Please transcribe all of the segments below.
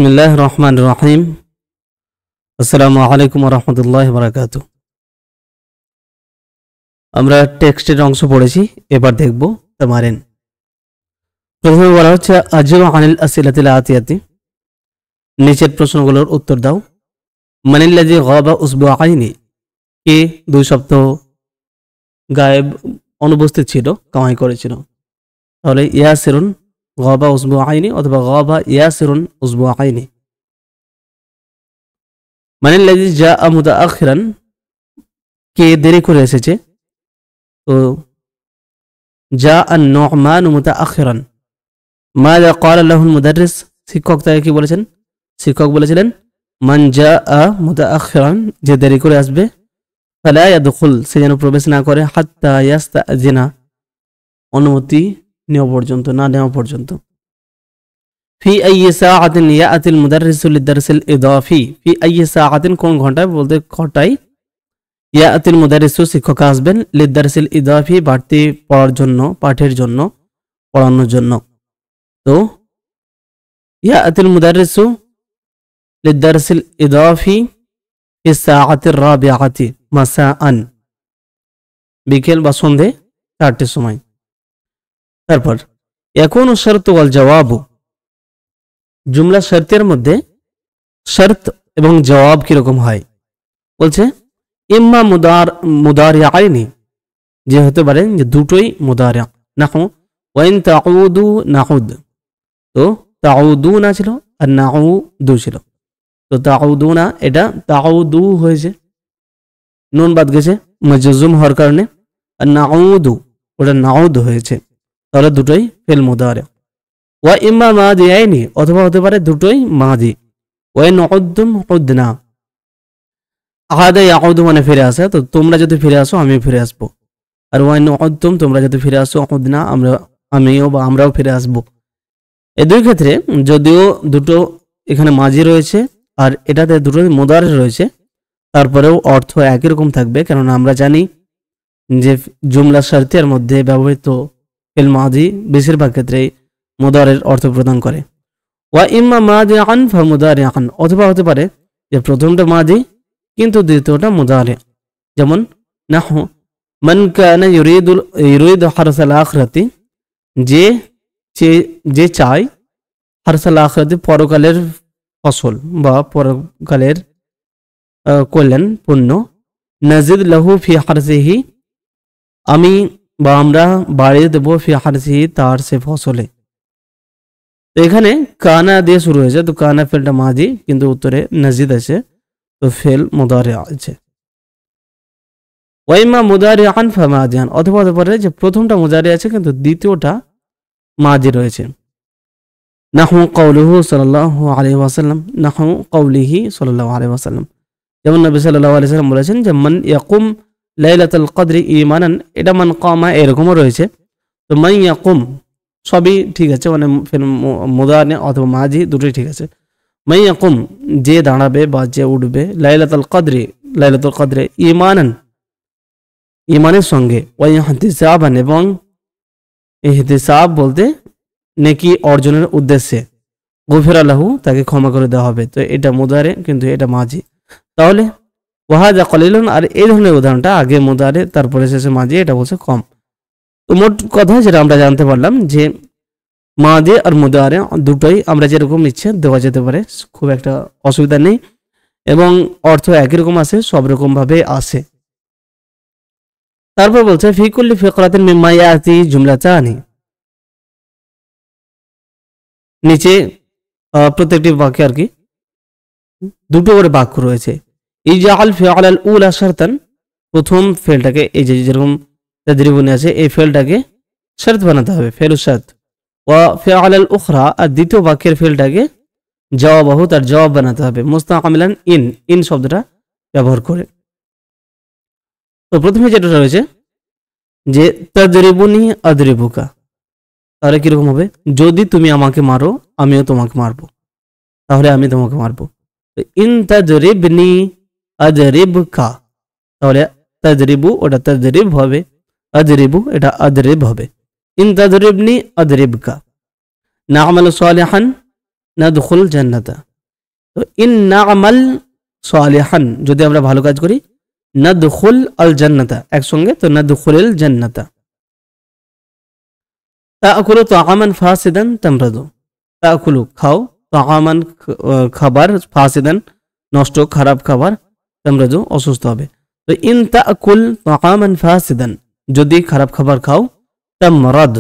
বিসমিল্লাহির রহমানির রহিম। আসসালামু আলাইকুম ওয়া রাহমাতুল্লাহি ওয়া বারাকাতুহু। আমরা টেক্সটের অংশ পড়েছি, এবার দেখব তামারিন। প্রথমে বলা হচ্ছে আজু আনিল আসিলাতিল আতিয়াতি, নিচের প্রশ্নগুলোর উত্তর দাও। মানিল্লাযী গাবা উসবুআইনি, কে 2 সপ্তাহ গায়েব অনুপস্থিত ছিল, কামাই করেছিল। তাহলে ইয়াসিরুন গাবা উসবুআইনি অথবা গাবা ইয়াসিরুন উসবুআইনি। মানিল্লাযী জাআ মুতাআখিরান, কে দেরি করে এসেছে। তো জাআ আন-নু'মান মুতাআখিরান। মাযা ক্বালা লাহুল মুদাররিস, শিক্ষক তাকে কি বলেছেন? শিক্ষক বলেছিলেন মান জাআ মুতাআখিরান, যে দেরি করে আসবে, ফালা ইয়াদখুল, সে যেন প্রবেশ না করে, হাত্তা ইয়াস্তাযিনা, অনুমতি নেওয়া পর্যন্ত, না নেওয়া পর্যন্ত। ফি আইয়ি সাআতিন ইয়াতিল মুদাররিসু লিদ-দারসিল ইদাফি, ফি আইয়ি সাআতিন, কোন ঘন্টায়, বলতে ঘন্টায়, ইয়াতিল মুদাররিসু, শিক্ষক আসবেন, লিদ-দারসিল ইদাফি, বাড়তি পড়ার জন্য, পাঠের জন্য, পড়ানোর জন্য। তো ইয়াতিল মুদাররিসু লিদ-দারসিল ইদাফি ফি সাআতির রাবিআতি মাসাআন, বিকেল বা সন্ধে 4টের সময়। তারপর ইয়াকুনু শারতু ওয়াল জাওয়াবু, জুমলা শর্তের মধ্যে শর্ত এবং জবাব কিরকম হয়? বলছে ইম্মা মুদারিআইনি, যে হতে পারে যে দুটোই মুদারি', নাহু ওয়াইন তাউদু নাউদ, তো তাউদুনা ছিল আর নাউদু ছিল। তো তাউদুনা, এটা তাউদু হয়েছে, নুন বাদ গেছে মাজজুম হওয়ার কারণে, আর নাউদু, ওটা নাউদ হয়েছে। তাহলে দুটোই ফিল মুদারি'। ওয়া ইম্মা মাদিআইনি, অথবা হতে পারে দুটোই মাদি। ওয়াইন উদ্দুম উদনা, আদা ইয়াউদু মানে ফিরে আসা, তো তোমরা যদি ফিরে আসো আমি ফিরে আসবো। আর ওয়াইন উদ্দুম, তোমরা যদি ফিরে আসো, উদনা, আমিও বা আমরাও ফিরে আসবো। এই দুই ক্ষেত্রে যদিও দুটো এখানে মাঝি রয়েছে আর এটাতে দুটো মুদারি রয়েছে, তারপরেও অর্থ একই রকম থাকবে, কেননা আমরা জানি যে জুমলা শর্তের মধ্যে ব্যবহৃত ফিল মাদি বেশিরভাগ ক্ষেত্রেই মুদারির অর্থ প্রদান করে। ওয়া ইম্মা মাদিআন ফা মুদারিআন, অথবা হতে পারে যে প্রথমটা মাদি কিন্তু দ্বিতীয়টা মুদারি'। যেমন নাহু মান কানা ইউরিদু হারসাল আখিরাতি, যে চায় হারসাল আখিরাতি, পরকালের ফসল বা পরকালের কল্যাণ পূর্ণ, নাজিদ লাহু ফি হারসিহি, আমি বা আমরা বাড়িয়ে দেব, ফি হারসিহি, তার সে ফসলে। তো এখানে কানা দিয়ে শুরু হয়েছে, তো কানা ফেলটা মাদি, কিন্তু উত্তরে নাজিদ আছে, তো ফেল মুদারি আছে। ওয়াইমা মুদারিআন ফা মাদিআন, অথবা হতে পারে যে প্রথমটা মুদারি আছে কিন্তু দ্বিতীয়টা মাদি রয়েছে। নাহু কাউলুহু সাল্লাল্লাহু আলাইহি ওয়াসাল্লাম, নাহু কাউলিহি সাল্লাল্লাহু আলাইহি ওয়াসাল্লাম, যেমন নবী সাল্লাল্লাহু আলাইহি ওয়াসাল্লাম বলেছেন যে মান ইয়াকুম লাইলাতুল কদরি ঈমানান, এটা মান কামা এরকমও রয়েছে। তো মান ইয়াকুম সবই ঠিক আছে, মানে মুদারি অথবা মাজি দুটোই ঠিক আছে। মান ইয়াকুম, যে দাঁড়াবে বা যে উঠবে, লাইলাতুল কদরে ঈমানান, ঈমানের সঙ্গে, ওয়া ইহতিসাবান, এবং ইহতিসাব বলতে নেকি অর্জনের উদ্দেশ্যে, গুফিরা লাহু, তাকে ক্ষমা করে দেওয়া হবে। তো এটা মুদারি কিন্তু এটা মাজি। তাহলে ওয়াহাজা কলিলুন, আর এই ধরনের উদাহরণটা আগে মুদারি তারপরে শেষে মাজি, এটা বলছে কম। তো মোট কথা যেটা আমরা জানতে পারলাম যে মাদি আর মুদারি দুটোই আমরা যেরকম ইচ্ছে দেওয়া যেতে পারে, খুব একটা অসুবিধা নেই, এবং অর্থ একই রকম আসে, সব রকম ভাবে আসে। তারপর বলছে ফি কুল্লি ফিকরাতিন মিম্মা ইয়াতি জুমলাতানি, নিচে প্রত্যেকটি বাক্যে আর কি দুটো করে বাক্য রয়েছে। ইজআল ফিআলাল উলা শারতান, প্রথম ফেলটাকে, এই যে যেরকম তাদরিবুনে আছে, এই ফেলটাকে শর্ত বানাতে হবে, ফেলু শর্ত। ওয়া ফিআলাল উখরা, আর দ্বিতীয় বাক্যের ফেলটাকে জওয়াবাহু, তার জবাব বানাতে হবে, মুস্তাআমিলান ইন শব্দটা ব্যবহার করে। তো প্রথমে যেটা রয়েছে যে তাদরিবুনি আদরিবুকা, তাহলে কিরকম হবে? যদি তুমি আমাকে মারো আমিও তোমাকে মারবো, তাহলে আমি তোমাকে মারবো। ইন তাদরিবনি আদরিবকা, তাহলে তাদরিবু ওটা তাদরিব হবে, আদরিবু এটা আদরিব হবে। ইন তাদরিবনি আদরিবকা, না'মালু সালিহান নাদখুল জান্নাতা, তো ইন না'মাল সালিহান, যদি আমরা ভালো কাজ করি, নাদখুল আল জান্নাতা একসঙ্গে, তো নাদখুলিল জান্নাতা। তাকুলু তাআমান ফাসিদান তামরাদু, তাকুলু খাও, তাআমান খাবার, ফাসিদান নষ্ট খারাপ খাবার, তামরাদু অসুস্থ হবে। তো ইন তাকুল তাআমান ফাসিদান, যদি খারাপ খাবার খাও, তামরাদ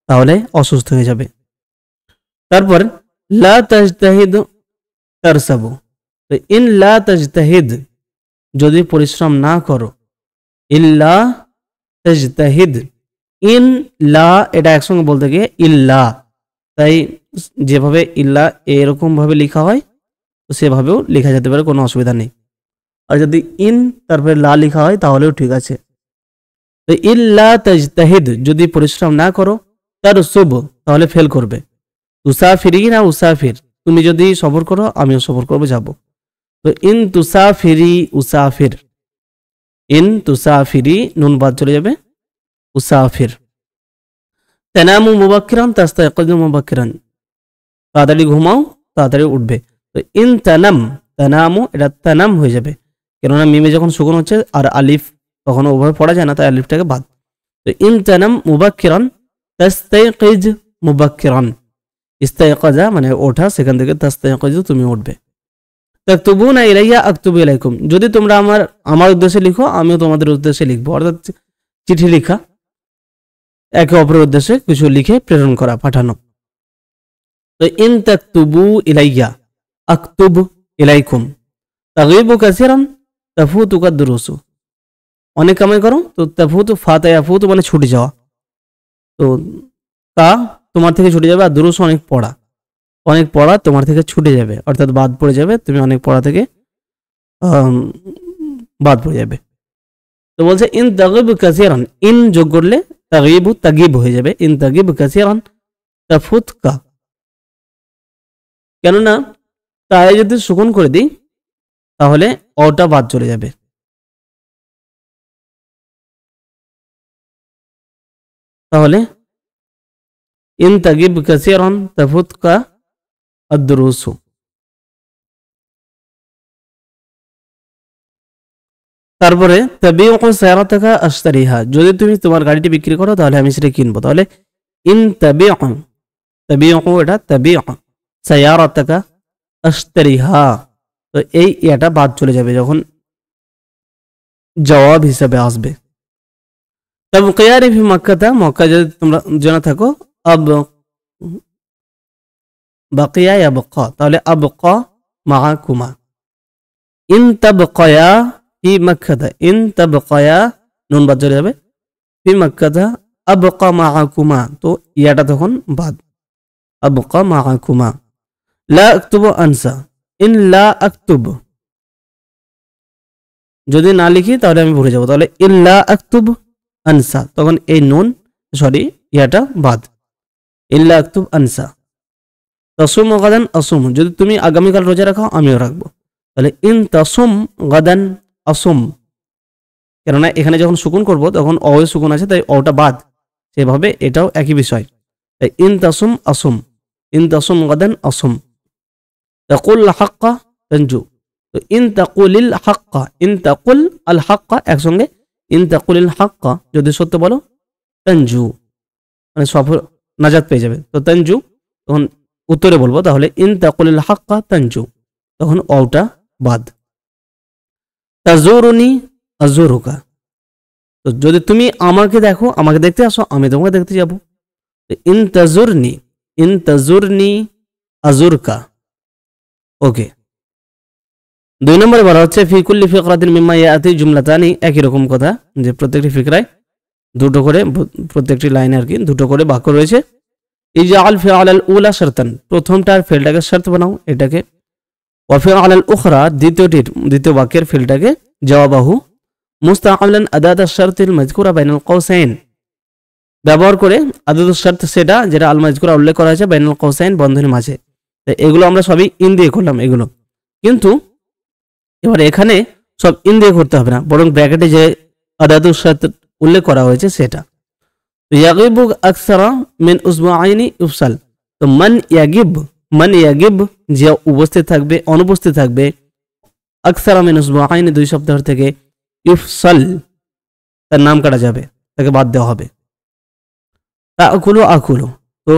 তাহলে অসুস্থ হয়ে যাবে। তারপর লা তাজতাহিদ তারসাবু, তো ইন লা তাজতাহিদ যদি পরিশ্রম না করো, ইল্লা তাজতাহিদ, ইন লা এটা একসঙ্গে বলতে গিয়ে ইল্লা, তাই যেভাবে ইল্লা এরকম ভাবে লেখা হয় তো সেভাবেও লেখা যেতে পারে, কোনো অসুবিধা নেই। আর যদি ইন তারপরে লা লেখা হয় তাহলেও ঠিক আছে। তো ইল্লা তাজতাহিদ যদি পরিশ্রম না করো, তারসুব তাহলে ফেল করবে। তুসাফিরি না উসাফির, তুমি যদি সফর করো আমিও সফর করবো, যাব। তো ইন তুসাফিরি উসাফির, ইন তুসাফিরি নুন বাদ চলে যাবে, উসাফির। তানামু মুবাক্কিরান তাস্তায়কিযু মুবাক্কিরান, তাড়াতাড়ি ঘুমাও তাড়াতাড়ি উঠবে। তো ইন তানাম, তানামু এটা তানাম হয়ে যাবে, কেননা মিমে যখন সুকুন হচ্ছে আর আলিফ তখন ওভাবে পড়া যায় না, তাই আলিফটাকে বাদ। তো ইন তানাম মুবাক্কিরান তাস্তায়কিয মুবাক্কিরান, ইস্তায়কাজা মানে ওঠা, সেখান থেকে তাস্তায়কিযু তুমি উঠবে। তাকতুবুনা ইলাইয়া আকতুবু ইলাইকুম, যদি তোমরা আমার উদ্দেশ্যে লিখো আমিও তোমাদের উদ্দেশ্যে লিখবো, অর্থাৎ চিঠি লেখা, একে অপরের উদ্দেশ্যে কিছু লিখে প্রেরণ করা, পাঠানো। তো ইন তাকতুবু ইলাইয়া আকতুব ইলাইকুম, তাগিবু কাসিরান তাফুতুকা দুরুসু, অনেক কামাই করো, তো তাফুতু ফাতা ইয়াফুতু মানে ছুটে যাওয়া, তো তা তোমার থেকে ছুটে যাবে, আর দুরুস অনেক পড়া তোমার থেকে ছুটে যাবে, অর্থাৎ বাদ পড়ে যাবে, তুমি অনেক পড়া থেকে বাদ পড়ে যাবে। তো বলছে ইন তাগিবু কাসিরান, ইন যোগ করলে তাগিবু তাগিব হয়ে যাবে, ইন তাগিবু কাসিরান তাফুতকা, কেননা তাই যদি সুকুন করে দিই তাহলে অটা বাদ চলে যাবে। তাহলে ইন তাগিব কাসিরান তাফুতকা আদ-দুরুসু। তারপরে তাবিউ সায়ারাতাকা আশতারিহা, যদি তুমি তোমার গাড়িটি বিক্রি করো তাহলে আমি সেটা কিনবো। তাহলে ইন তাবিউ, তাবিউ এটা তাবিউ সায়ারাতাকা আশতারিহা, তো এই এটা বাদ চলে যাবে যখন জবাব হিসাবে আসবে। তাবকিয়ানি ফি মক্কাতা, মক্কা যদি তোমরা জেনে থাকো, আব বাকিয়া ইয়াবকা, তাহলে আবকা মাআকুমা। ইন তাবকায়া ফি মক্কাতা, ইন তাবকায়া নুন বাদ চলে যাবে, ফি মক্কাতা আবকা মাআকুমা, তো ইয়াটা তখন বাদ, আবকা মাআকুমা। লা আকতুবু আনসা, ইন লা আকতুব, যদি না লিখি তাহলে আমি ভুলে যাবো, তাহলে ইল্লা আকতুব আনসা, তখন এই নুন ইয়াটা বাদ, ইল্লা আকতুব আনসা। তাসুম গাদান আসুম, যদি তুমি আগামীকাল রোজা রাখো আমিও রাখবো, তাহলে ইন তাসুম গাদান আসুম, কেননা এখানে যখন সুকুন করবো তখন অ সুকুন আছে, তাই অটা বাদ, সেভাবে এটাও একই বিষয়। তাই ইন তাসুম আসুম, ইন তাসুম গাদান আসুম। তাকুল হাক্কা তানজু, তো ইন তাকুলিল হাক্কা, ইন তাকুল আল হাক্কা একসঙ্গে, ইন তাকুলিল হাক্কা যদি সত্য বলো, তানজু মানে সফর নাজাত পেয়ে যাবে। তো তানজু তখন উত্তরে বলবো, তাহলে ইন তাকুলিল হাক্কা তানজু, তখন অটা বাদ। তাজুরুনি আজুরুকা, তো যদি তুমি আমাকে দেখো, আমাকে দেখতে আসো, আমি তোমাকে দেখতে যাবো। In তাজুরনি, in তাজুরনি আজুরকা। ওকে, 2 নম্বরে বলা হচ্ছে ফি কুল্লি ফিকরাতিন মিম্মা ইয়াতি জুমলাতানি, একই রকম কথা, যে প্রত্যেকটি ফিকরায় দুটো করে, প্রত্যেকটি লাইনে আর কি দুটো করে বাক্য রয়েছে। ইজআল ফিআল আল উলা শারতান, প্রথমটার ফিলটাকে শর্ত বানাও এটাকে, ওয়া ফিআল আল উখরা দ্বিতীয় বাক্যের ফিলটাকে জওয়াবাহু মুস্তাআমলান আদাত আশ-শারতিল মাযকুরা বাইনাল কাউসাইন, ব্যবহার করে আদাতুশ শর্ত সেটা যেটা আল মাযকুরা উল্লেখ করা হয়েছে বাইনাল কাউসাইন বন্ধনীর মাঝে। এগুলো আমরা সবই ইন দিয়ে করলাম এগুলো, কিন্তু এবার এখানে সব ইন দিয়ে করতে হবে না, বরং ব্র্যাকেটে যে আদাতুশ শর্ত উল্লেখ করা হয়েছে সেটা। ইয়াগিবু আকসারা মিন উসবুআইনি ইফসাল, তো মান ইয়াগিব মান ইয়াগিব, যে উপস্থিত থাকবে অনুপস্থিত থাকবে, আকসারা মিন উসবুআইন 2 সপ্তাহ থেকে, ইফসাল তার নাম কাটা যাবে, তাকে বাদ দেওয়া হবে। তাকুলু আকুলু, তো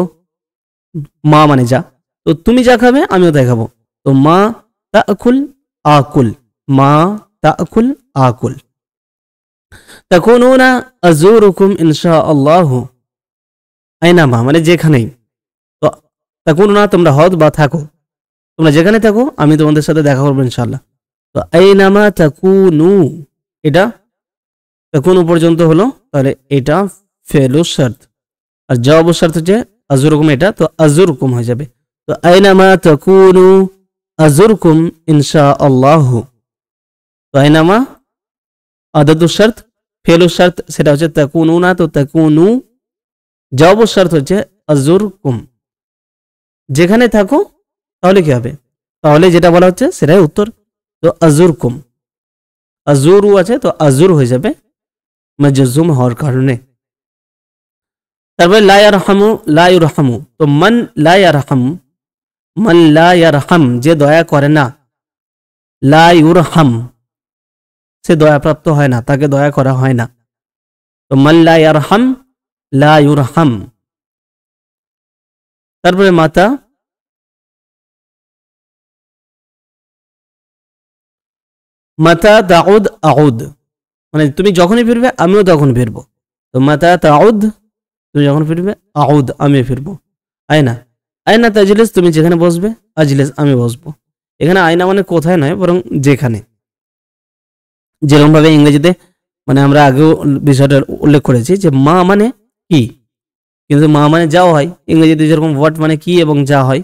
মা মানে যা, তো তুমি যা খাবে আমিও তাই খাবো, তো মা তাকুল আকুল, মা তাকুল আকুল। তাকুনুনা আজুরুকুম ইনশাআল্লাহ আইনামা, মানে যেখানেই, তো তাকুনুনা তোমরা হদ বা থাকো, তোমরা যেখানে থাকো আমি তোমাদের সাথে দেখা করবো ইনশাআল্লাহ। তো আইনামা তাকুনু, এটা তাকুনু পর্যন্ত হলো, তাহলে এটা ফেলু শর্ত, আর জবাব শর্ত হচ্ছে আজুরকুম, এটা তো আজুরকুম হয়ে যাবে। তো আইনামা তাকুনু আজুরকুম ইনশাআল্লাহ, তো আইনামা আদাদু শর্ত, ফেলু শর্ত সেটা হচ্ছে তাকুনুনা, তো তাকুনু, জবাব শর্ত হচ্ছে আজুরকুম, যেখানে থাকো তাহলে কি হবে, তাহলে যেটা বলা হচ্ছে সেটাই উত্তর। তো আজুরকুম, আজুরু আছে তো আজুর হয়ে যাবে মাজজুম হওয়ার কারণে। তারপরে লা ইয়ারহামু, লা ইউরহামু, তো মান লা ইয়ারহাম, মান লা ইয়ারহাম যে দয়া করে না, লা ইউরহাম সে দয়াপ্রাপ্ত হয় না, তাকে দয়া করা হয় না, তো মান লা ইয়ারহাম লা ইউরহাম। তারপরে মাতা, মাতা তাউদ আউদ, মানে তুমি যখনই ফিরবে আমিও তখন ফিরবো, তো মাতা তাউদ তুমি যখন ফিরবে, আউদ আমি ফিরবো। আয়না, আয়না তাজলিস তুমি যেখানে বসবে, আজলিস আমি বসবো। এখানে আয়না মানে কোথায় নয়, বরং যেখানে, যেরকম ভাবে ইংরেজিতে মানে আমরা আগেও বিষয়টা উল্লেখ করেছি যে মা মানে কি, কিন্তু মা মানে যাও হয়, ইংরেজিতে যেরকম হোয়াট মানে কি এবং যা হয়,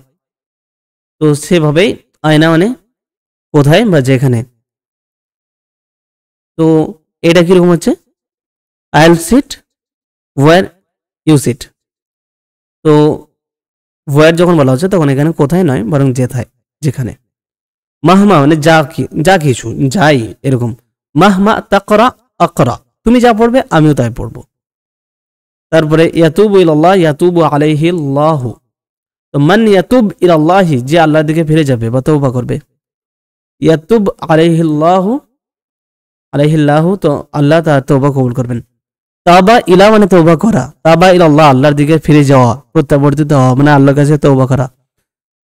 তো সেভাবেই আয়না মানে কোথায় বা যেখানে। তো এটা কিরকম হচ্ছে, I will sit where you sit, তো ওয়ার যখন বলা হচ্ছে তখন এখানে কোথায় নয় বরং যেথায়, যেখানে। মাহমা মানে যা, কি যা কিছু, যাই, এরকম। মাহমা তাকরা আকরা, তুমি যা পড়বে আমিও তাই পড়বো। তারপরে ইয়াতুবু ইলাল্লাহ ইয়াতুবু আলাইহি আল্লাহ, তো মান ইয়াতুব ইলাল্লাহি যে আল্লাহর দিকে ফিরে যাবে বা তওবা করবে, ইয়াতুব আলাইহি আল্লাহ, আলাইহি আল্লাহ, তো আল্লাহ তার তওবা কবুল করবেন। তাবা ইলা মানে তওবা করা, তাবা ইলাল্লাহ আল্লাহর দিকে ফিরে যাওয়া, প্রত্যাবর্তিত হওয়া, মানে আল্লাহর কাছে তওবা করা।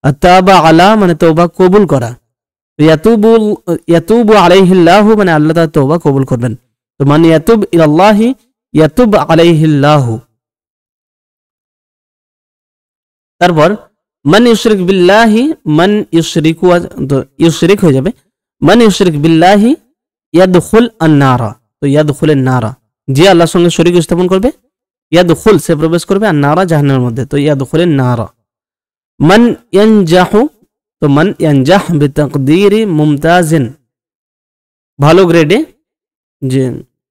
আর তাবা আলা মানে তওবা কবুল করা, ইয়াতুবু, ইয়াতুবু আলাইহি আল্লাহ মানে আল্লাহ তার তওবা কবুল করবেন, তো মান ইয়াতুব ইলাল্লাহি ইয়াতুব আলাইহি আল্লাহ। তারপর মান ইউশরিক বিল্লাহি, মান ইউশরিকু, তো ইউশরিক হয়ে যাবে, মান ইউশরিক বিল্লাহি ইয়াদখুল আন-নারা, তো ইয়াদখুল আন-নারা যে আল্লাহর সঙ্গে শরীক স্থাপন করবে, ইয়াদখুল সে প্রবেশ করবে, আর নারা জাহান্নামের মধ্যে, তো ইয়াদখুল আন-নারা। মান ইয়ানজাহু, তো মান ইয়ানজাহ বিতাকদীরি মুমতাজিন, ভালো গ্রেডে, যে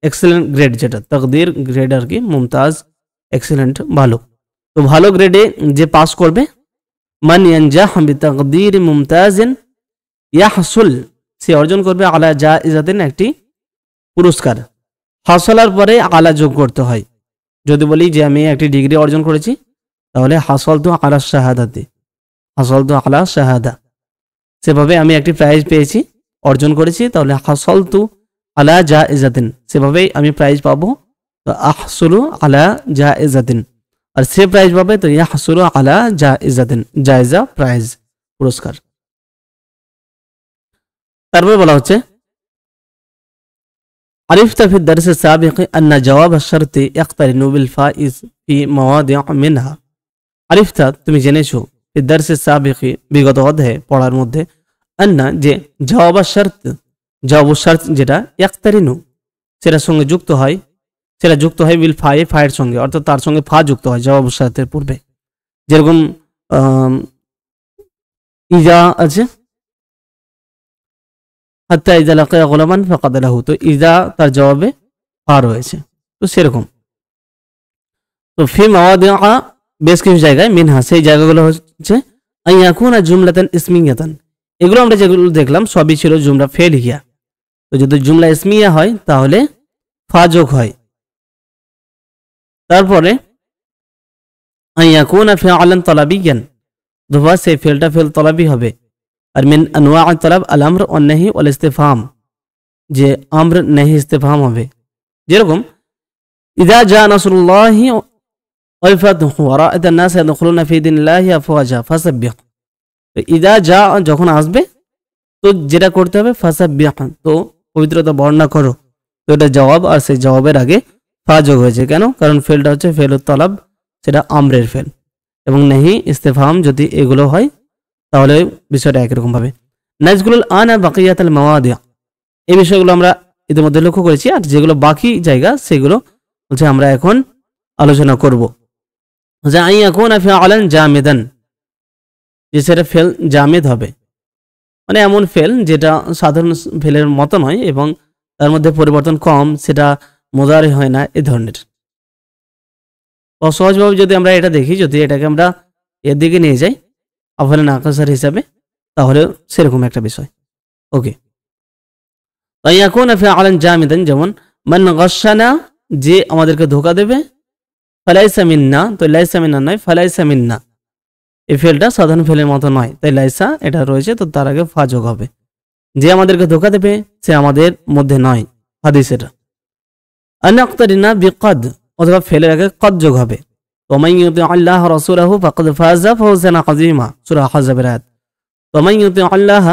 এক্সেলেন্ট গ্রেড, যেটা তাকদীর গ্রেড আর কি, মুমতাজ এক্সেলেন্ট ভালো, তো ভালো গ্রেডে যে পাস করবে, মান ইয়ানজাহ বিতাকদীরি মুমতাজিন ইয়াহসুল সে অর্জন করবে আলা জাইজাতিন একটি পুরস্কার। হাসলার পরে আলা যোগ করতে হয়, যদি বলি যে আমি একটি ডিগ্রি অর্জন করেছি তাহলে হাসল তো আলা শাহাদাতে, হাসল তো আলা শাহাদা, সেভাবে আমি একটি প্রাইজ পেয়েছি অর্জন করেছি, তাহলে হাসল তু আলা জাইজাতিন সেভাবেই আমি প্রাইজ পাবো, তো আহসুলু আলা জাইজাতিন, আর সে প্রাইজ পাবে তো ইয়াহসুলু আলা জাইজাতিন, জায়জা প্রাইজ পুরস্কার। তারপরে বলা হচ্ছে عرفت في الدرس السابق أن جواب الشرط يقترن بالفائز في مواضع منها। عرفت তুমি জেনেছো في الدرس السابق বিগত অধ্যায়ে পড়ার মধ্যে, আন্না যে জবাব শর্ত, জবাব শর্ত যেটা ইয়াকতারিনু সেটার সঙ্গে যুক্ত হয়, সেটা যুক্ত হয় বিল ফায়ে, ফায়ের সঙ্গে, অর্থাৎ তার সঙ্গে ফা যুক্ত হয় জবাব শর্তের পূর্বে, যেরকম ইজা আছে, হাত্তা ইজা লাকিয়া গুলামান ফাকাদ লাহু, তো ইজা তার জবাবে ফা রয়েছে, তো সেরকম। তো ফি মাওয়াদিআ বেশ কিছু জায়গায়, মিনহা সেই জায়গাগুলো হচ্ছে আইয়াকুনা জুমলাতান ইসমিয়াতান, এগুলো আমরা যেগুলো দেখলাম সবই ছিল জুমলা ফেলিয়া, তো যদি জুমলা ইসমিয়া হয় তাহলে ফা যোগ হয়। তারপরে আইয়াকুনা ফিআলান তালাবিয়ান, অথবা সেই ফেলটা ফেল তলাবি হবে। আর মিন আনওয়া তলাব আল আমর ওয়ান নাহি ওয়াল ইস্তিফহাম, যে আমর নাহি ইস্তিফহাম হবে। যেরকম ইযা জা নাসরুল্লাহি ওয়াল ফাতহু ওয়া রাআইতান নাস ইয়াদখুলুনা ফি দীনিল্লাহি আফওয়াজা ফাসাব্বিহ। তো ইযা জা যখন আসবে তো যেটা করতে হবে ফাসাব্বিহ, তো পবিত্রতা বর্ণনা করো। তো এটা জবাব, আর সেই জবাবের আগে ফা যোগ হয়েছে কেন? কারণ ফেলটা হচ্ছে ফেলুত তলাব, সেটা আমরের ফেল, এবং নাহি ইস্তিফহাম যদি এগুলো হয় তাহলে বিষয়টা একরকম ভাবে। নাজকুলুল আনা বাকিয়াতুল মাওয়াদি, এই বিষয়গুলো আমরা ইতিমধ্যে লক্ষ্য করেছি, আর যেগুলো বাকি জায়গা সেগুলো হচ্ছে আমরা এখন আলোচনা করব। যে আই এখন আফআলান জামিদান, যে সেটা ফেল জামিদ হবে, মানে এমন ফেল যেটা সাধারণ ফেলের মতো নয় এবং তার মধ্যে পরিবর্তন কম, সেটা মুদারি হয় না, এ ধরনের। সহজভাবে যদি আমরা এটা দেখি, যদি এটাকে আমরা এর দিকে নিয়ে যাই আফআলে নাকাসার হিসাবে, তাহলে সেরকম একটা বিষয়। ওকে, ইয়াকুনা ফাআলান জামিদান, যেমন মান গাশশানা, যে আমাদেরকে ধোঁকা দেবে, ফালাইসা মিন্না, তো লাইসা মিন্না নয়, ফালাইসা মিন্না, এই ফেলটা সাধারণ ফেলের মতো নয়, তাই লাইসা এটা রয়েছে, তো তার আগে ফা যোগ হবে। যে আমাদেরকে ধোঁকা দেবে সে আমাদের মধ্যে নয়, হাদিস এটা। আনাক্তারিনা বিকাদ, অথবা ফেলের আগে কদ যোগ হবে। ওমান ইউতি আল্লাহ রাসূলাহু ফাকাদ ফাযা ফাওজান আযীমা, সূরা আহজাবের আয়াত। ওমান ইউতি আল্লাহ,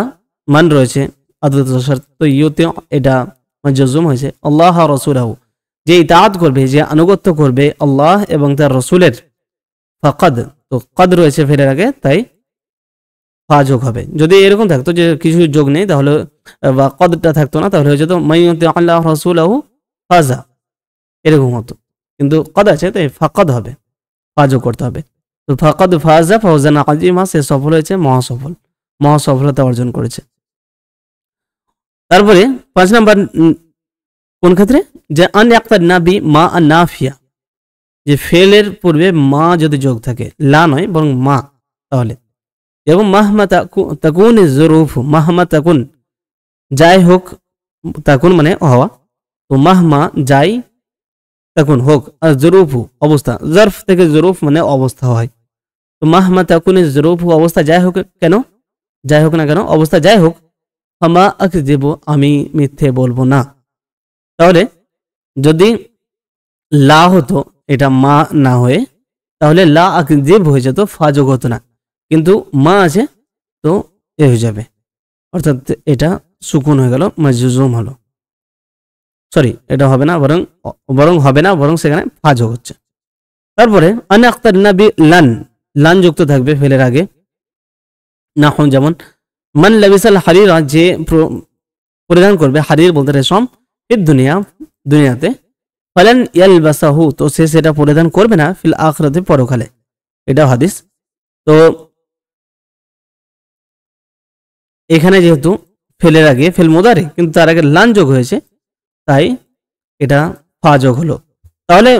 মান রয়েছে আদত শর্ত, তো ইউতি এটা মাজজুম হয়েছে, আল্লাহ রাসূলাহু, যে ইতাআত করবে, যে আনুগত্য করবে আল্লাহ এবং তার রাসূলের, ফাকাদ, তো কদ রয়েছে ফেলের আগে, তাই ফা যোগ হবে। যদি এরকম থাকতো যে কিছু যোগ নেই তাহলে, বা কদটা থাকতো না, তাহলে হয়ে যেত মান ইউতি আল্লাহ রাসূলাহু ফাযা, এরকম হতো। কিন্তু কদ আছে তাই ফাকাদ হবে, ফা যোগ করতে হবে। তো ফাকাদ ফাযা ফাওজান আযীমা, সে সফল হয়েছে, মহাসফলতা অর্জন করেছে। তারপরে 5 নাম্বার কোন ক্ষেত্রে, যে আন ইয়াক্তারিনা বি মা আন নাফিয়া, যে ফেলের পূর্বে মা যদি যোগ থাকে, লা নয় বরং মা, তাহলে এবং মাহমা তাকুন যুরুফ, মাহমা তাকুন, যাই হোক, তাকুন মানে হওয়া, তো মাহমা যাই, তাকুন হোক, আর যুরুফ অবস্থা, জরফ থেকে যুরুফ মানে অবস্থা হয়। তো মাহমা তাকুন যুরুফ, অবস্থা যাই হোক কেন, যাই হোক না কেন, অবস্থা যাই হোক, ফামা আকযিবু, আমি মিথ্যে বলবো না। তাহলে যদি লা হতো, এটা মা না হয়ে, তাহলে লা আকযিব হয়ে যেত, ফা যোগ হতো না। কিন্তু মা আছে তো এ হয়ে যাবে, অর্থাৎ এটা সুকুন হয়ে গেল, মাজজুম হলো। সরি, এটা হবে না, বরং হবে না, বরং সেখানে ফা যোগ হচ্ছে। তারপরে আনা আক্তারিনা বি লান, লান যুক্ত থাকবে ফেলের আগে। নাহুন যেমন মান লাবিসাল হারিরা, যে পরিধান করবে, হারির বলতে রেশম, ফিদ দুনিয়াতে, ফালান ইয়ালবাসাহু, তো সে সেটা পরিধান করবে না, ফিল আখিরাতে, পরকালে। এটা হাদিস। তো এখানে যেহেতু ফেলের আগে ফেল মুদারি, কিন্তু তার আগে লান যোগ হয়েছে, তাই এটা ফা যোগ হলো। তাহলে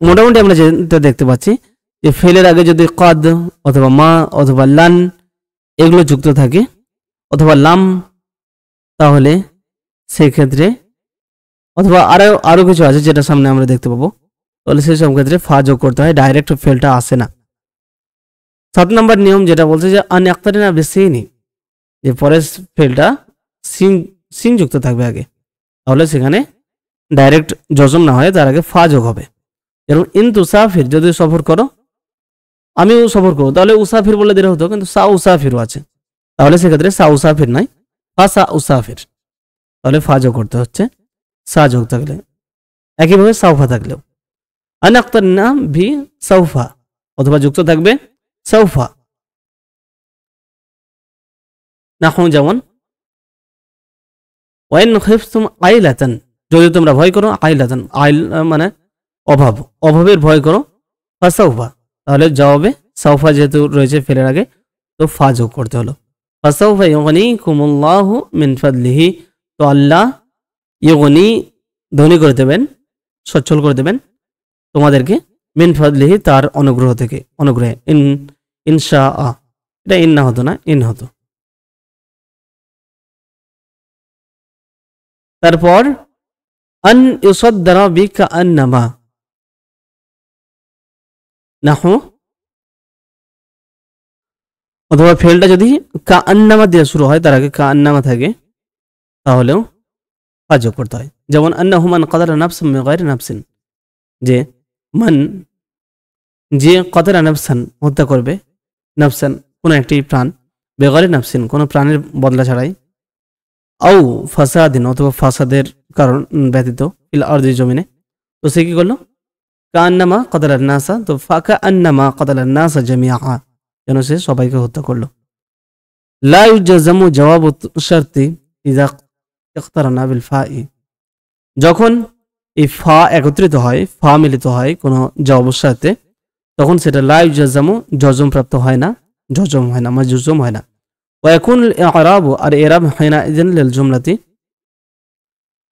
মোটামুটি আমরা যেটা দেখতে পাচ্ছি যে ফেলের আগে যদি কদ অথবা মা অথবা লান এগুলো যুক্ত থাকে, অথবা লাম, তাহলে সেই ক্ষেত্রে, অথবা আরো কিছু আছে যেটা সামনে আমরা দেখতে পাবো, তাহলে সেই সব ক্ষেত্রে ফা যোগ করতে হয়, ডাইরেক্ট ফেলটা আসে না। 7 নম্বর নিয়ম যেটা বলছে যে আন ইয়াক্তারিনা বিসিনি, যে পরের ফেলটা সিন যুক্ত থাকবে আগে, তাহলে সেখানে ডাইরেক্ট জজম না হয়, তার আগে ফা যোগ হবে। যেমন ইন তুসাফির, যদি সফর করো, আমিও সফর করবো, তাহলে উসাফির বলে দিলে হতো, কিন্তু সা উসাফিরও আছে, তাহলে সেক্ষেত্রে সা উসাফির নাই, ফা সা উসাফির, তাহলে ফা যোগ করতে হচ্ছে সা যোগ থাকলে। একইভাবে সাউফা থাকলেও আন ইয়াক্তারিনা বি সাউফা, অথবা যুক্ত থাকবে সাউফা। নাহু যেমন ওয়াইন খিফতুম আইলাতান, যদি তোমরা ভয় করো, আইলাতান, আইল মানে অভাব, অভাবের ভয় করো, ফাসাউফা, তাহলে জবাবে সাউফা যেহেতু রয়েছে ফেলের আগে, তো ফা যোগ করতে হলো। ফাসাউফা ইউগনিকুমুল্লাহু মিন ফাদলিহি, তো আল্লাহ ইউগনি, ধনী করে দেবেন, সচ্ছল করে দেবেন তোমাদেরকে, মিন ফাদলিহি, তার অনুগ্রহ থেকে, অনুগ্রহে, ইনশা, এটা ইন না হতো না, ইন হতো। তারপর আন ইউসাদ্দারা বিকা আন্নামা, নাহু অথবা ফেলটা যদি কা আন্নামা দিয়ে শুরু হয়, তার আগে কা আন্নামা থাকে, তাহলেও ফা যোগ করতে হয়। যেমন আন্নাহু মান কাতালা নাফসান বিগাইরি নাফসিন, যে মান, যে কাতালা নাফসান হত্যা করবে, নাফসান কোনো একটি প্রাণ, বেগাইরি নাফসিন কোনো প্রাণের বদলা ছাড়াই, আও ফাসাদিন অথবা ফাসাদের কারণ ব্যতীত, ফিল আরদি জমিনে, তো সে কি করলো? কান্নামা কাতালান নাসা, তো ফাকা আন্নামা কাতালান নাসা জামিআ, যেন সে সবাইকে হত্যা করলো। লা ইউজাজামু জওয়াবু শারতি ইযা ইখতারানা বিল ফাই, যখন এই ফা একত্রিত হয়, ফা মিলিত হয় কোনো জওয়াবের সাথে, তখন সেটা লা ইউজাজামু জজম প্রাপ্ত হয় না, জজম হয় না, মাজুজম হয় না। ওয়া ইয়াকুনুল ইরাবু, আর ইরাব হিনা ইযিন লিল জুমলাতি,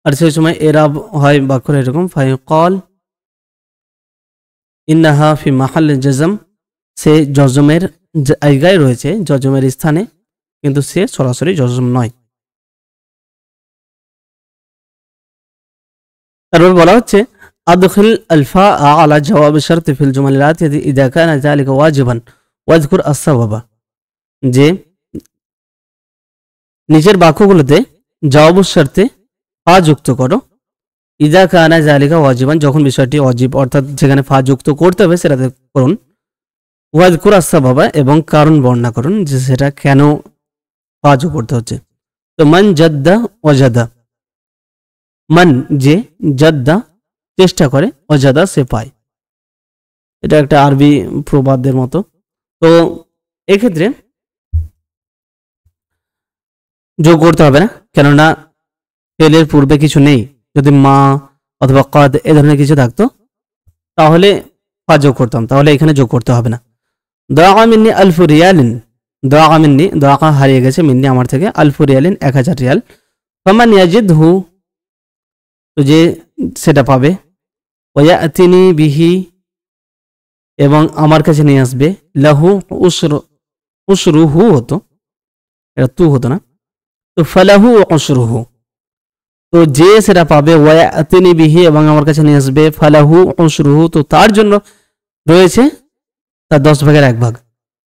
আর সেই সময় ইরাব হয় বাক্যের এরকম, ফায়ুকাল ইন্নাহা ফি মাহাল্লিল জজম, সে জজমের জায়গায় রয়েছে, জজমের স্থানে, কিন্তু সে সরাসরি জজম নয়। তারপর বলা হচ্ছে আদখিল আলফা আলা জওয়াব শর্ত ফিল জুমালিল আতিয়াতি ইযা কানা যালিকা ওয়াজিবান ওয়াজকুর আস-সাবাবা, যে নিচের বাক্যগুলোতে জওয়াব শর্তে ফা যুক্ত করো, ইযা কানা যালিকা ওয়াজিবান, যখন বিষয়টি ওয়াজিব, অর্থাৎ যেখানে ফা যুক্ত করতে হবে সেটাতে করুন, ওয়াজকুর আস-সাবাবা, এবং কারণ বর্ণনা করুন যে সেটা কেন ফা যোগ করতে হচ্ছে। তো মান জাদ্দা ওয়াজাদা, মান যে, জাদ্দা চেষ্টা করে, অজাদা সে পায়, এটা একটা আরবি প্রবাদের মতো। তো এক্ষেত্রে যোগ করতে হবে না, কেননা ফেলের পূর্বে কিছু নেই। যদি মা অথবা কদ এ ধরনের কিছু থাকতো তাহলে ফা যোগ করতাম, তাহলে এখানে যোগ করতে হবে না। দোয়া মিন্নি আলফু রিয়ালিন, দোয়া মিন্নি, দোয়া হারিয়ে গেছে, মিন্নি আমার থেকে, আলফু রিয়ালিন 1000 রিয়াল, ফামান ইয়াজিদহু, তো যে সেটা পাবে, ওয়ায়াতিনি বিহি, এবং আমার কাছে নিয়ে আসবে, লাহু উসরুহু হতো, এটা তু হতো না, তো ফালাহু উসরুহু, তো যে সেটা পাবে, ওয়ায়াতিনি বিহি, এবং আমার কাছে নিয়ে আসবে, ফালাহু উসরুহু, তো তার জন্য রয়েছে তার 10 ভাগের 1 ভাগ,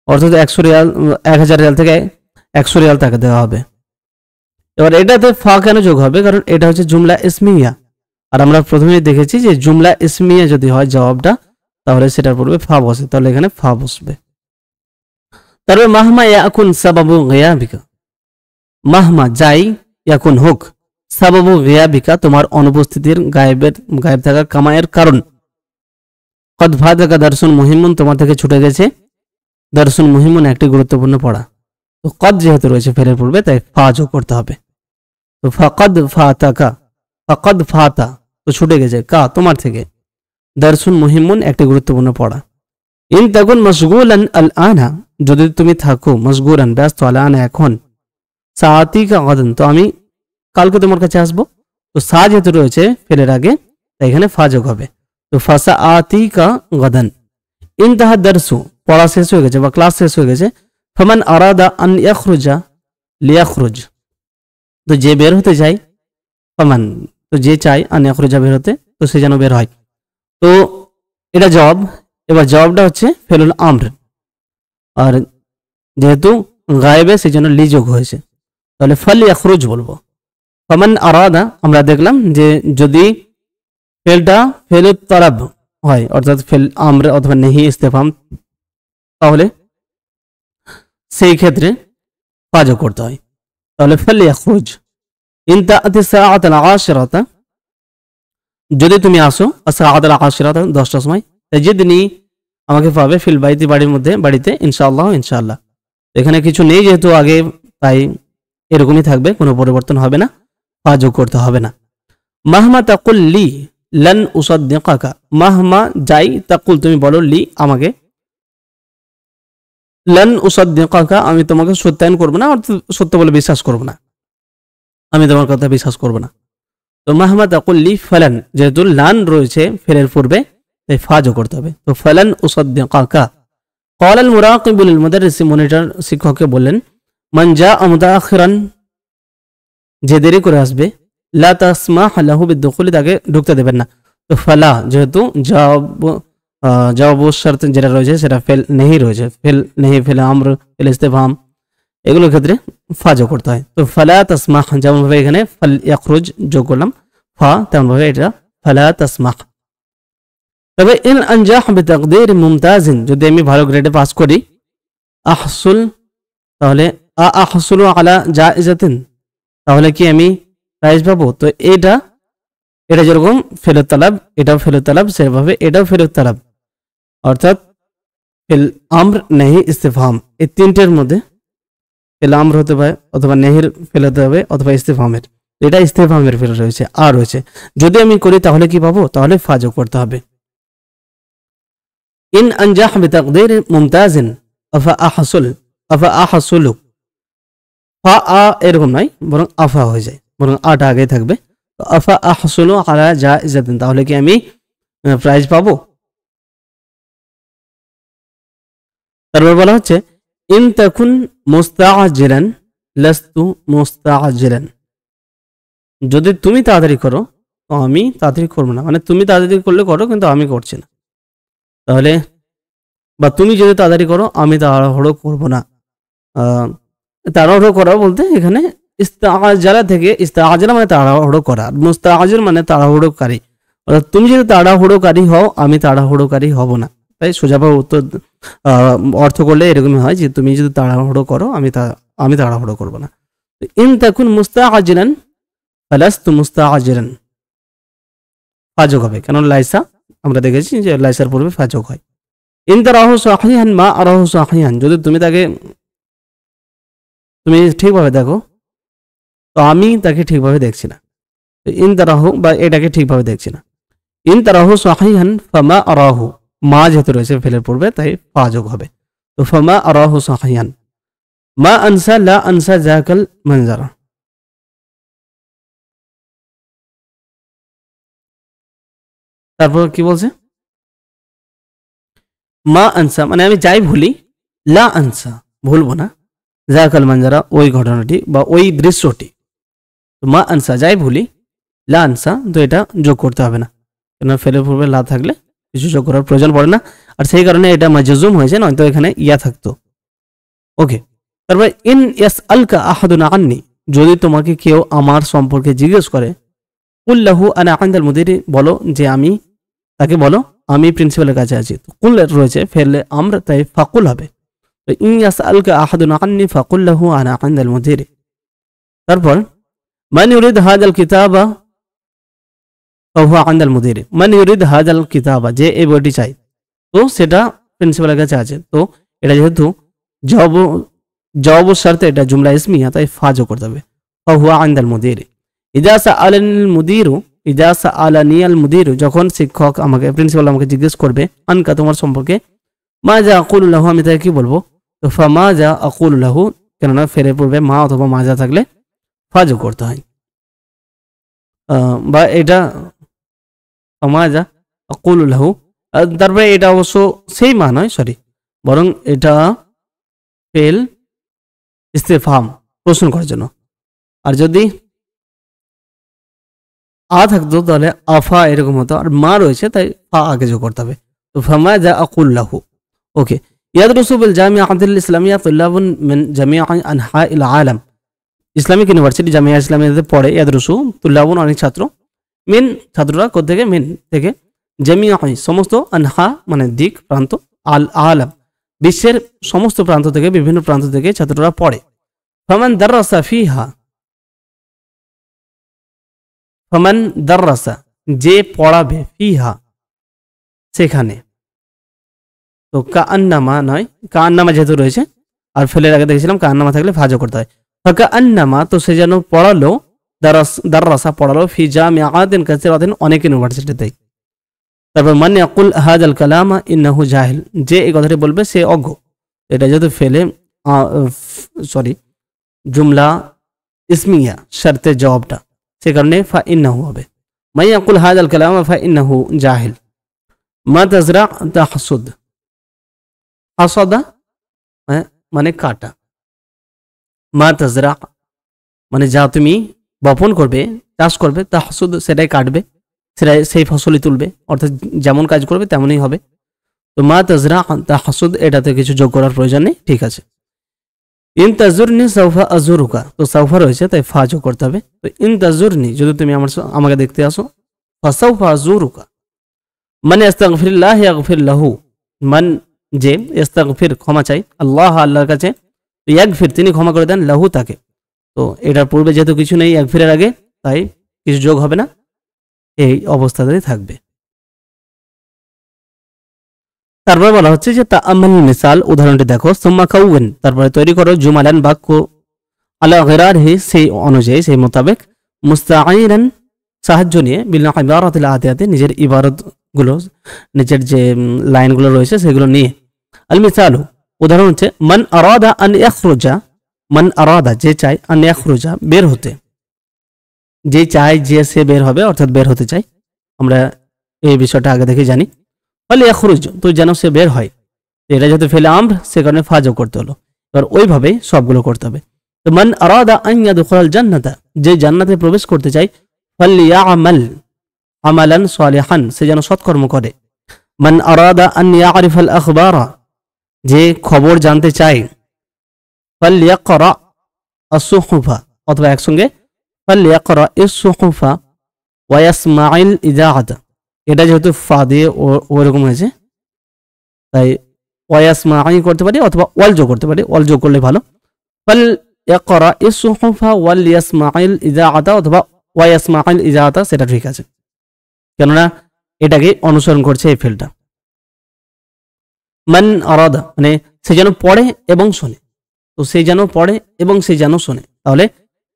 অর্থাৎ 100 রিয়াল, 1000 রিয়াল থেকে 100 রিয়াল তাকে দেওয়া হবে। এবার এটাতে ফা কেন যোগ হবে? কারণ এটা হচ্ছে জুমলা ইসমিয়া, আর আমরা প্রথমেই দেখেছি যে জুমলা ইসমিয়া যদি হয় জবাবটা, তাহলে সেটার পূর্বে ফা বসে, তাহলে এখানে ফা বসবে। তারপরে মাহমা ইয়াকুন সাবাবু গিয়াবিকা, মাহমা যাই, ইয়াকুন হোক, সাবাবু গিয়াবিকা তোমার অনুপস্থিতির, গায়েব থাকার, কামায়ের কারণ, কদ ফাতাকা দারসুন মুহিমুন তোমার থেকে ছুটে গেছে, দারসুন মুহিমুন একটি গুরুত্বপূর্ণ পড়া। তো কদ যেহেতু রয়েছে ফেলের পূর্বে, তাই ফা যোগ করতে হবে। তো ফাকাদ ফাতাকা, ফাকাদ ফাতা তো ছুটে গেছে, কা তোমার থেকে, দারসুন মুহিমুন একটি গুরুত্বপূর্ণ পড়া। ইন তাকুন মশগুলান আল আনা, যদি তুমি থাকো, মশগুলান ব্যস্ত, আল আনা এখন, সাআতিকা গাদান তো আমি কালকে তোমার কাছে আসবো। তো সা যেহেতু রয়েছে ফেলের আগে, তাই এখানে ফা যোগ হবে। তো ফাসা আতিকা গাদান, ইনতাহা দারসু পড়া শেষ হয়ে গেছে বা ক্লাস শেষ হয়ে গেছে, ফামান আরাদা আন ইয়াখরুজা লিয়াখরুজ, তো যে বের হতে চায়, ফামান তো যে চায়, আন ইয়াখরুজা বের হতে, তো সে যেন বের হয়। তো এটা জবাব। এবার জবাবটা হচ্ছে ফেলুল আমর, আর যেহেতু গায়েবে সেই জন্য লি যোগ হয়েছে, তাহলে ফাল ইয়াখরুজ বলবো। ফামান আরাদা আমরা দেখলাম যে যদি ফেলটা ফেলুল তারাব হয়, অর্থাৎ ফেল আমর অথবা নেহি ইস্তেফাম, তাহলে সেই ক্ষেত্রে ফা যোগ করতে হয়, তাহলে ফাল ইয়াখরুজ। ইন তাআতি সাআতাল আশিরাতা, যদি তুমি আসো সাআতাল আশিরাতা 10টার সময়, তাজিদনি আমাকে পাবে, ফিল বাইতি বাড়ির মধ্যে, বাড়িতে, ইনশাআল্লাহ ইনশাআল্লাহ। এখানে কিছু নেই যেহেতু আগে, তাই এরকমই থাকবে, কোনো পরিবর্তন হবে না, ফা যোগ করতে হবে না। মাহমা তাকুল লি লান উসাদ্দিকাকা, মাহমা যাই, তাকুল তুমি বলো, লি আমাকে, লান উসাদ্দিকাকা আমি তোমাকে সত্যায়ন করব না, অর্থাৎ সত্য বলে বিশ্বাস করব না, আমি তোমার কথা বিশ্বাস করব না। তো মাহমা তাকুল লি ফালান, যেহেতু লান রয়েছে ফেলের পূর্বে, তাই ফা যোগ করতে হবে। তো ফালান উসাদ্দিকাকা। ক্বাল আল মুরাকিবু লিল মুদাররিস, মনিটর শিক্ষককে বললেন, মান জাআ মুতাআখিরান, যে দেরি করে আসবে, লা তাসমাহ লাহু বিদুখুলি, তাকে ঢুকতে দেবেন না। তো ফালা যেহেতু জবাব জবাব শর্ত যেটা রয়েছে সেটা ফেল নেহি রয়েছে, ফেল নেহি, ফেল আমর, ফেল ইস্তেফহাম, এগুলোর ক্ষেত্রে ফা যোগ করতে হয়। তো ফালা তাসমাহ যেমনভাবে এখানে ফাল ইয়াখরুজ যোগ করলাম ফা, তেমনভাবে এটা ফালা তাসমাহ। তবে ইন আনজাহ বিতাকদীর মুমতাজিন, যদি আমি ভালো গ্রেডে পাস করি, আহসুল, তাহলে আহসুলু আলা জাইজাতিন, তাহলে কি আমি প্রাইজ পাবো? তো এটা যেরকম ফেরত তালাব, এটাও ফেরত তালাব, সেভাবে এটাও ফেরত তালাব, অর্থাৎ ফিল আমর নেহি ইস্তেফহাম, এই তিনটের মধ্যে ফিল আমর হতে পারে, অথবা নেহির ফেল হতে হবে, অথবা ইস্তেফহামের। এটা ইস্তেফহামের ফেল রয়েছে, আর রয়েছে। যদি আমি করি তাহলে কি পাবো? তাহলে ফা যোগ করতে হবে। ইন আনজাহ বিতাকদীর মুমতাজিন আফা আহসুল, আফা আহসুলু, ফা আ এরকম নয়, বরং আফা হয়ে যায়, বরং আটা আগে থাকবে। তো আফা আহসুলু আলা জাইজাতিন, তাহলে কি আমি প্রাইজ পাবো? তারপর বলা হচ্ছে ইন তাকুন মুস্তাআজিলান লাস্তু মুস্তাআজিলান, যদি তুমি তাড়াতাড়ি করো তো আমি তাড়াতাড়ি করবো না, মানে তুমি তাড়াতাড়ি করলে করো কিন্তু আমি করছি না। তাহলে বা তুমি যদি তাড়াতাড়ি করো আমি তাড়াহুড়ো করবো না। তাড়াহুড়ো করা বলতে এখানে ইস্তাআজালা থেকে, ইস্তাআজালা মানে তাড়াহুড়ো করা, মুস্তাআজিল মানে তাড়াহুড়োকারী, অর্থাৎ তুমি যদি তাড়াহুড়োকারী হও আমি তাড়াহুড়োকারী হব না। তাই সোজাভাবে উত্তর অর্থ করলে এরকমই হয় যে তুমি যদি তাড়াহুড়ো করো আমি তাড়াহুড়ো করবো না। ইন তাকুন মুস্তাআজিলান ফালাস্তু মুস্তাআজিলান, ফাজক হবে, কারণ লাইসা আমরা দেখেছি যে লাইসার পূর্বে ফাজক হয়। ইন তারাহু সাহিহান মা আরাহু সাহিহান, যদি তুমি ঠিকভাবে দেখো তো আমি তাকে ঠিকভাবে দেখছি না। ইন তারাহু বা এটাকে ঠিকভাবে দেখছি না। ইন তারাহু সাহিহান ফামা আরাহু, মা যেহেতু রয়েছে ফেলের পূর্বে তাই ফাজক হবে। তো ফামা আরাহু সাহিহান, মা আনসা লা আনসা জাকাল মনজারা। তারপর কি বলছে? মা আনসা মানে আমি যাই ভুলি, লা আনসা ভুলবো না, জাকাল মনজারা ওই ঘটনাটি বা ওই দৃশ্যটি। মা আনসা যাই ভুলি, লা আনসা, তো এটা যোগ করতে হবে না, কেন ফেলের পূর্বে লা থাকলে কিছু যোগ করার প্রয়োজন পড়ে না, আর সেই কারণে এটা মাজজুম হয়েছে, নয়তো এখানে ইয়া থাকতো। ওকে, তারপর ইন ইয়াসআলকা আহাদুন আন্নি, যদি তোমাকে কেউ আমার সম্পর্কে জিজ্ঞেস করে, কুল লাহু আনা ইনদাল মুদির, বলো যে আমি, তাকে বলো আমি প্রিন্সিপালের কাছে আছি। তো কুল রয়েছে ফেলে আমরা, তাই ফাকুল হবে। তো ইন ইয়াসআলকা আহাদুন আন্নি ফাকুল লাহু আনা ইনদাল মুদির। তারপর মান ইউরিদ হাদাল কিতাবা ফাহুয়া ইনদাল মুদির, মান ইউরিদ হাদাল কিতাবা, যে এই বইটি চাই, তো সেটা প্রিন্সিপালের কাছে আছে। তো এটা যেহেতু জবাব শর্তে, এটা জুমলা ইসমিয়া, তাই ফাজও করতে হবে, ফাহুয়া ইনদাল মুদির। ইজা সাআলানিল মুদিরু, ইজা সাআলানিয়াল মুদিরু, যখন শিক্ষক আমাকে, প্রিন্সিপাল আমাকে জিজ্ঞেস করবে, আনকা তোমার সম্পর্কে, মা যা আকুল লাহু, আমি তাকে কি বলবো? তো ফামা যা আকুল লাহু, কেননা ফেরে পড়বে মা অথবা মাজা থাকলে ফাজও করতে হয়। বা এটা ফামা যা আকুল লাহু, তারপরে এটা অবশ্য সেই মা নয়, সরি, বরং এটা ফেল ইস্তেফহাম, প্রশ্ন করার জন্য। আর যদি আ থাকতো তাহলে আফা এরকম হতো, আর মা রয়েছে তাই ফা আগে যোগ করতে হবে। তো ফামা যা আকুল লাহু। ওকে, ইয়াদরুসু বিল জামিআতিল ইসলামিয়া তুল্লাবুন মিন জামিআ আনহাইল আলাম, ইসলামিক ইউনিভার্সিটি জামিয়া ইসলামিয়াতে পড়ে, ইয়াদরুসু তুল্লাবুন অনেক ছাত্র, মিন ছাত্ররা কোথেকে, মিন থেকে, জামিআ সমস্ত, আনহা মানে দিক, প্রান্ত, আল আলাম বিশ্বের সমস্ত প্রান্ত থেকে, বিভিন্ন প্রান্ত থেকে ছাত্ররা পড়ে। ফামান দাররাসা ফিহা, ফামান দাররাসা যে পড়াবে, ফিহা সেখানে, তো কাআন্নামা নয়, কাআন্নামা যেহেতু রয়েছে আর ফেলের আগে দেখেছিলাম কাআন্নামা থাকলে ফাজও করতে হয়। ফাকাআন্নামা, তো সে যেন পড়ালো, দাররাসা পড়ালো, ফি জামিআতিন কাসিরাতিন অনেক ইউনিভার্সিটিতে। তারপর মান ইয়াকুল হাযাল কালামা ইন্নাহু জাহিল, যে এই কথাটি বলবে সে অজ্ঞ, এটা যেহেতু ফেলে সরি জুমলা ইসমিয়া শর্তের জবাবটা, সে কারণে ফা ইন্নাহু হবে। মান ইয়াকুল হাযাল কালামা ফা ইন্নাহু জাহিল। মা তাজরা তাহসুদ, হাসাদা মানে কাটা, মা তাজরা মানে যা তুমি বপন করবে, চাষ করবে, তাহসুদ সেটাই কাটবে, সেটাই সেই ফসলই তুলবে, অর্থাৎ যেমন কাজ করবে তেমনই হবে। তো মা তাজরা তাহসুদ এটাতে কিছু যোগ করার প্রয়োজন নেই, ঠিক আছে। ইন তাজুরনি সাউফা আজুরুকা, তো সাউফা রয়েছে তাই ফা যোগ করতে হবে। তো ইন তাজুরনি, যদি তুমি আমাকে দেখতে আসো, ফাসাউফা আজুরুকা। মান ইস্তাগফিরিল্লাহ ইয়াগফির লাহু, মান যে ইস্তাগফির ক্ষমা চাই, আল্লাহ আল্লাহর কাছে, ইয়াগফির তিনি ক্ষমা করে দেন, লাহু তাকে। তো এটার পূর্বে যেহেতু কিছু নেই ইয়াগফিরের আগে, তাই কিছু যোগ হবে না, এই অবস্থাতেই থাকবে। তারপর বলা হচ্ছে যে তাআম্মাল মিসাল, উদাহরণটি দেখো, সুম্মা কাউন, তারপরে তৈরি করো জুমালান বাক্য, আলা গিরারহি সেই অনুযায়ী সেই মোতাবেক, মুস্তাঈরান সাহায্য নিয়ে, বিল ইবারাতিল আতিয়াতি নিজের ইবারতগুলো, নিজের যে লাইনগুলো রয়েছে সেগুলো নিয়ে। আল মিসালু, উদাহরণ হচ্ছে মান আরাদা আন ইয়াখরুজা, মান আরাদা যে চায়, আন ইয়াখরুজা বের হতে, যে চায় যে সে বের হবে, অর্থাৎ বের হতে চায়। আমরা এই বিষয়টা আগে থেকে জানি। ফলে ইয়াখরুজ, তো যেন সে বের হয়, এটা যেহেতু ফেলে আমর, সে কারণে ফা যোগ করতে হলো। এবার ওইভাবেই সবগুলো করতে হবে। তো মান আরাদা আন ইয়াদখুলাল জান্নাতা, যে জান্নাতে প্রবেশ করতে চায়, ফালইয়ামাল আমালান সালিহান, সে যেন সৎকর্ম করে। মান আরাদা আন ইয়ারিফাল আখবারা, যে খবর জানতে চায়, ফালইয়াকরা আস-সুহুফা, অথবা একসঙ্গে ফালইয়াকরা আস-সুহুফা ওয়া ইয়াসমাইল ইজাআতা, এটা যেহেতু ফা দিয়ে ওরকম হয়েছে, তাই ওয়াসমাই করতে পারি অথবা ওয়াল যোগ করতে পারি, ওয়াল যোগ করলে ভালো। ফাল ইয়াকরা ইস-সুহুফা ওয়াল ইয়াসমাইল ইজাআতা, অথবা ওয়াসমাইল ইজাআতা, সেটা ঠিক আছে, কেননা এটাকে অনুসরণ করছে এই ফেলটা। মান আরাদা মানে সে যেন পড়ে এবং শোনে, তো সে যেন পড়ে এবং সে যেন শোনে, তাহলে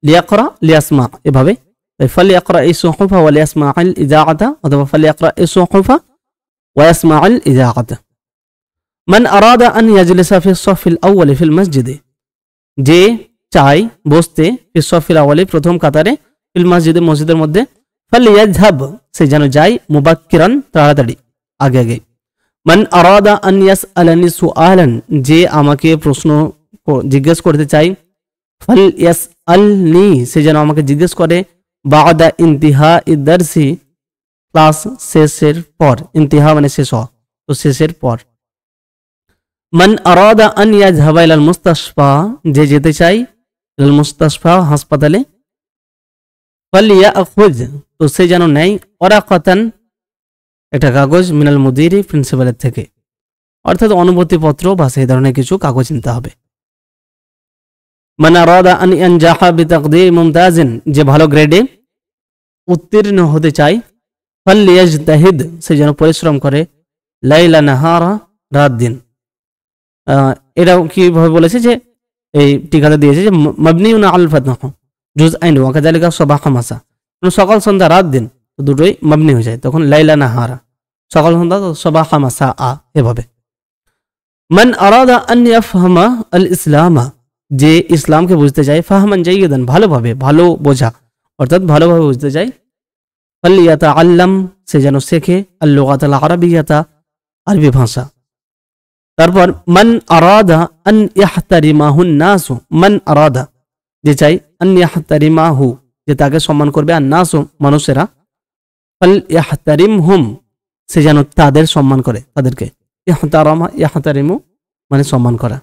লিয়াকরা লিয়াসমা, এভাবে ফালইয়াকরা ইস-সুহুফা ওয়া লিয়াসমাইল ইজাআতা, অথবা ফালইয়াকরা ইস-সুহুফা ওয়া ইয়াসমাইল ইজাআতা। মান আরাদা আন ইয়াজলিসা ফি সফিল আউয়ালি ফিল মসজিদে, যে চায় বসতে ফি সফিল আউয়ালি প্রথম কাতারে, ফিল মসজিদে মসজিদের মধ্যে, ফালইয়াযহাব সে যেন যায়, মুবাক্কিরান তাড়াতাড়ি, আগে আগে। মান আরাদা আন ইয়াসআলানি সুআলান, যে আমাকে প্রশ্ন জিজ্ঞেস করতে চাই, ফালইয়াসআলনি সে যেন আমাকে জিজ্ঞেস করে, বাদা ইনতিহা ইদ-দারসি ক্লাস শেষের পর, ইনতিহা মানে শেষ হওয়া, তো শেষের পর। মান আরাদা আন ইয়াযহাবা ইলাল মুস্তাশফা, যে যেতে চাই, ইলাল মুস্তাশফা হাসপাতালে, ফালইয়াখুয তো সে যেন নেয়, ওয়ারাকাতান একটা কাগজ, মিনাল মুদিরি প্রিন্সিপালের থেকে, অর্থাৎ অনুমতিপত্র বা সেই ধরনের কিছু কাগজ নিতে হবে। মান আরাদা আন ইয়ানজাহা বিতাকদীর মুমতাজিন, যে ভালো গ্রেডে উত্তীর্ণ হতে চায়, ফালইয়াজতাহিদ সে যেন পরিশ্রম করে, লাইলা নাহারা রাত দিন। এটাও কিভাবে বলেছে যে এই টিকাতে দিয়েছে যে মাবনিউন আল ফাতহ জুজআইন ওয়া কাযালিকা সাবাহ মাসা, সকাল সন্ধ্যা রাত দিন তো দুটোই মাবনি হয়ে যায়, তখন লাইলা নাহারা, সকাল সন্ধ্যা তো সাবাহ মাসা আ, এভাবে। মান আরাদা আন ইয়াফহামা আল ইসলামা, যে ইসলামকে বুঝতে চায়, ফাহমান জাইয়িদান ভালোভাবে, ভালো বোঝা, অর্থাৎ ভালোভাবে বুঝতে চায়, ফালইয়াতাআল্লাম সে যেন শেখে, আল লুগাতাল আরাবিয়াতা আরবি ভাষা। তারপর মান আরাদা আন ইয়াহতারিমাহুন নাসু, মান আরাদা যে চাই, আন ইয়াহতারিমাহু যে তাকে সম্মান করবে, আর নাসু মানুষেরা, ফালইয়াহতারিমহুম সে যেন তাদের সম্মান করে, তাদেরকে, ইহতারামা ইয়াহতারিমু মানে সম্মান করা।